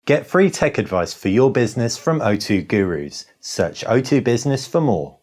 Get free tech advice for your business from O2 Gurus. Search O2 Business for more.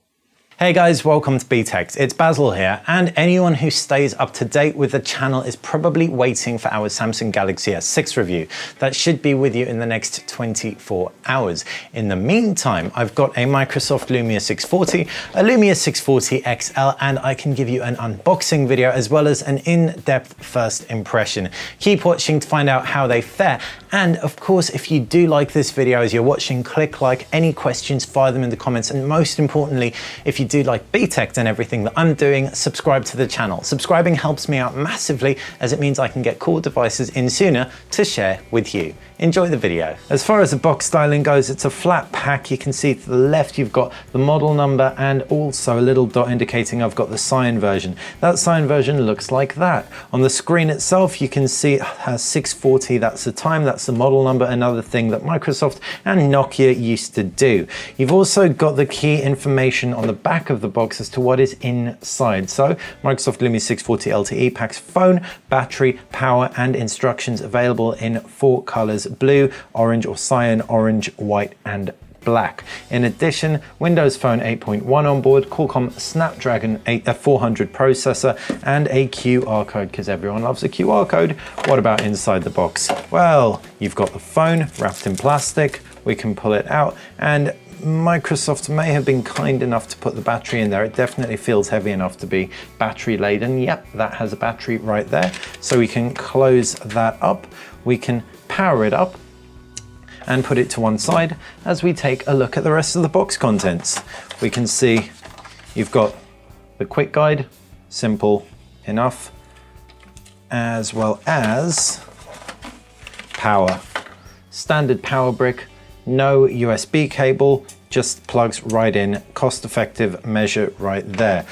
Hey guys, welcome to BTech. It's Basil here, and anyone who stays up to date with the channel is probably waiting for our Samsung Galaxy S6 review. That should be with you in the next 24 hours. In the meantime, I've got a Microsoft Lumia 640, a Lumia 640 XL, and I can give you an unboxing video as well as an in-depth first impression. Keep watching to find out how they fare. And of course, if you do like this video as you're watching, click like. Any questions, fire them in the comments. And most importantly, if you do like BTech and everything that I'm doing, subscribe to the channel. Subscribing helps me out massively as it means I can get cool devices in sooner to share with you. Enjoy the video. As far as the box styling goes, it's a flat pack. You can see to the left you've got the model number and also a little dot indicating I've got the cyan version. That cyan version looks like that. On the screen itself you can see it has 640, that's the time, that's the model number, another thing that Microsoft and Nokia used to do. You've also got the key information on the back of the box as to what is inside. So Microsoft Lumia 640 LTE packs phone, battery, power and instructions available in 4 colors: blue, orange or cyan, orange, white and black. In addition, Windows Phone 8.1 on board, Qualcomm Snapdragon 400 processor and a QR code, because everyone loves a QR code. What about inside the box? Well, you've got the phone wrapped in plastic. We can pull it out, and Microsoft may have been kind enough to put the battery in there. It definitely feels heavy enough to be battery laden. Yep, that has a battery right there. So we can close that up. We can power it up and put it to one side as we take a look at the rest of the box contents. We can see you've got the quick guide, simple enough, as well as power. Standard power brick, no USB cable, just plugs right in, cost-effective measure right there.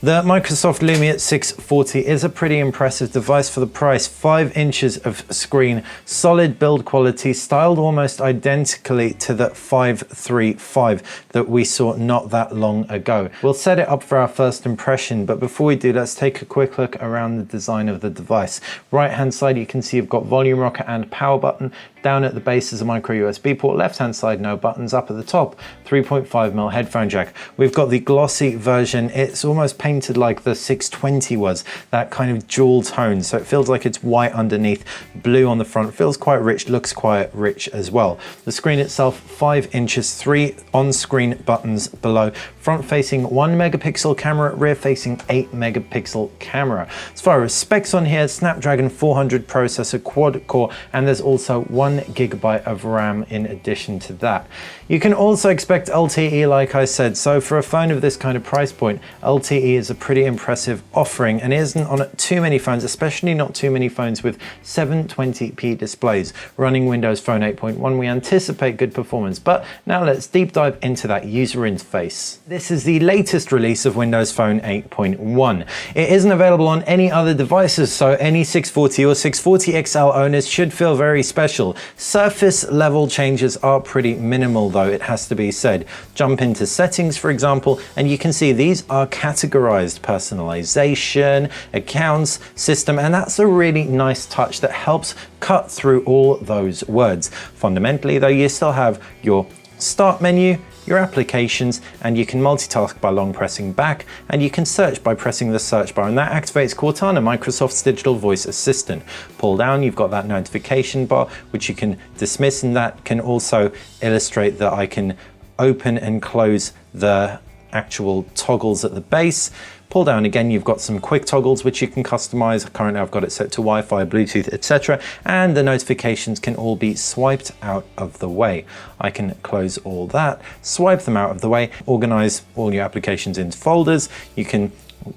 The Microsoft Lumia 640 is a pretty impressive device for the price. 5 inches of screen, solid build quality, styled almost identically to the 535 that we saw not that long ago. We'll set it up for our first impression, but before we do, let's take a quick look around the design of the device. Right hand side, you can see you've got volume rocker and power button. Down at the base is a micro USB port. Left hand side, no buttons. Up at the top, 3.5mm headphone jack. We've got the glossy version. It's almost painted like the 620 was, that kind of jewel tone. So it feels like it's white underneath, blue on the front. Feels quite rich, looks quite rich as well. The screen itself, 5 inches, 3 on-screen buttons below. Front facing 1 megapixel camera, rear facing 8 megapixel camera. As far as specs on here, Snapdragon 400 processor, quad core, and there's also 1 gigabyte of RAM in addition to that. You can also expect LTE, like I said, so for a phone of this kind of price point, LTE is a pretty impressive offering and isn't on too many phones, especially not too many phones with 720p displays. Running Windows Phone 8.1, we anticipate good performance, but now let's deep dive into that user interface. This is the latest release of Windows Phone 8.1. It isn't available on any other devices, so any 640 or 640 XL owners should feel very special. Surface level changes are pretty minimal though, it has to be said. Jump into settings, for example, and you can see these are categorized: personalization, accounts, system, and that's a really nice touch that helps cut through all those words. Fundamentally though, you still have your start menu, your applications, and you can multitask by long pressing back, and you can search by pressing the search bar, and that activates Cortana, Microsoft's digital voice assistant. Pull down, you've got that notification bar which you can dismiss, and that can also illustrate that I can open and close the actual toggles at the base. Pull down again, you've got some quick toggles which you can customize. Currently I've got it set to Wi-Fi, Bluetooth, etc. And the notifications can all be swiped out of the way. I can close all that, swipe them out of the way, organize all your applications into folders. You can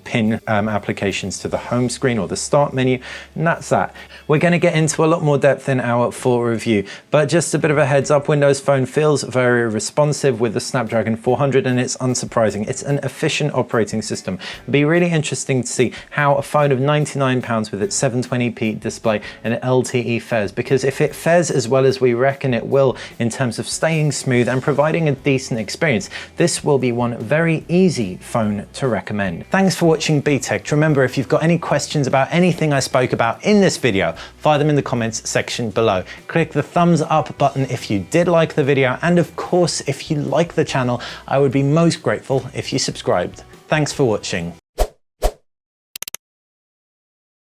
pin applications to the home screen or the start menu, and that's that. We're going to get into a lot more depth in our full review, but just a bit of a heads up, Windows Phone feels very responsive with the Snapdragon 400, and it's unsurprising. It's an efficient operating system. It'll be really interesting to see how a phone of £99 with its 720p display and LTE fares, because if it fares as well as we reckon it will in terms of staying smooth and providing a decent experience, this will be one very easy phone to recommend. Thanks Thanks for watching BTech. Remember, if you've got any questions about anything I spoke about in this video, fire them in the comments section below. Click the thumbs up button if you did like the video, and of course, if you like the channel, I would be most grateful if you subscribed. Thanks for watching.